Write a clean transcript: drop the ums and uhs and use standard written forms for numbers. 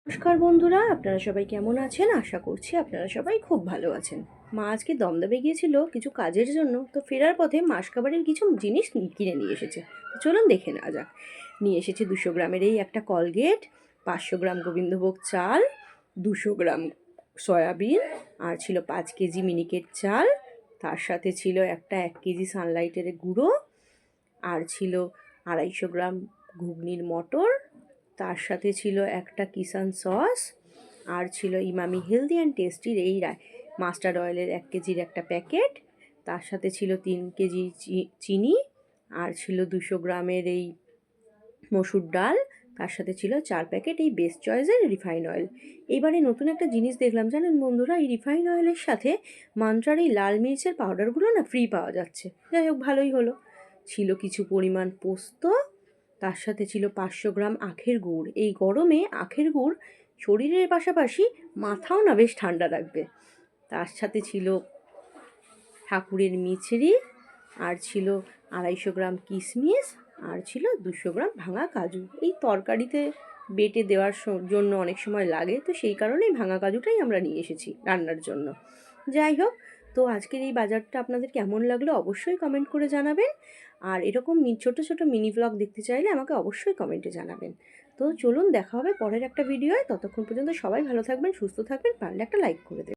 নমস্কার বন্ধুরা, আপনারা সবাই কেমন আছেন? আশা করছি আপনারা সবাই খুব ভালো আছেন। মা আজকে দমদমে গিয়েছিল কিছু কাজের জন্য, তো ফেরার পথে মাসকাবাড়ির কিছু জিনিস কিনে নিয়ে এসেছে। তো চলুন দেখে নেওয়া যাক। নিয়ে এসেছে 200 গ্রামের এই একটা কলগেট, 500 গ্রাম গোবিন্দভোগ চাল, 200 গ্রাম সয়াবিন, আর ছিল 5 কেজি মিনিকেট চাল। তার সাথে ছিল একটা 1 কেজি সানলাইটের গুঁড়ো, আর ছিল 250 গ্রাম ঘুগনির মটর। তার সাথে ছিল একটা কিষান সস, আর ছিল ইমামি হেলদি অ্যান্ড টেস্টির এই মাস্টার্ড অয়েলের 1 কেজির একটা প্যাকেট। তার সাথে ছিল 3 কেজি চিনি, আর ছিল 200 গ্রামের এই মসুর ডাল। তার সাথে ছিল 4 প্যাকেট এই বেস্ট চয়েসের রিফাইন অয়েল। এইবারে নতুন একটা জিনিস দেখলাম জানেন বন্ধুরা, এই রিফাইন অয়েলের সাথে মান্ত্রার এই লাল মির্চের পাউডারগুলো না ফ্রি পাওয়া যাচ্ছে। যাই হোক, ভালোই হলো। ছিল কিছু পরিমাণ পোস্ত, তার সাথে ছিল 500 গ্রাম আখের গুড়। এই গরমে আখের গুড় শরীরের পাশাপাশি মাথাও না বেশ ঠান্ডা রাখবে। তার সাথে ছিল ঠাকুরের মিছরি, আর ছিল 250 গ্রাম কিশমিশ, আর ছিল 200 গ্রাম ভাঙা কাজু। এই তরকারিতে বেটে দেওয়ার জন্য অনেক সময় লাগে, তো সেই কারণেই ভাঙা কাজুটাই আমরা নিয়ে এসেছি রান্নার জন্য। যাই হোক, তো আজকের এই বাজারটা আপনাদের কেমন লাগলো অবশ্যই কমেন্ট করে জানাবেন। আর এরকম ছোট ছোট মিনি ব্লগ দেখতে চাইলে আমাকে অবশ্যই কমেন্টে জানাবেন। তো চলুন, দেখা হবে পরের একটা ভিডিওয়। ততক্ষণ পর্যন্ত সবাই ভালো থাকবেন, সুস্থ থাকবেন, পারলে একটা লাইক করে দেবেন।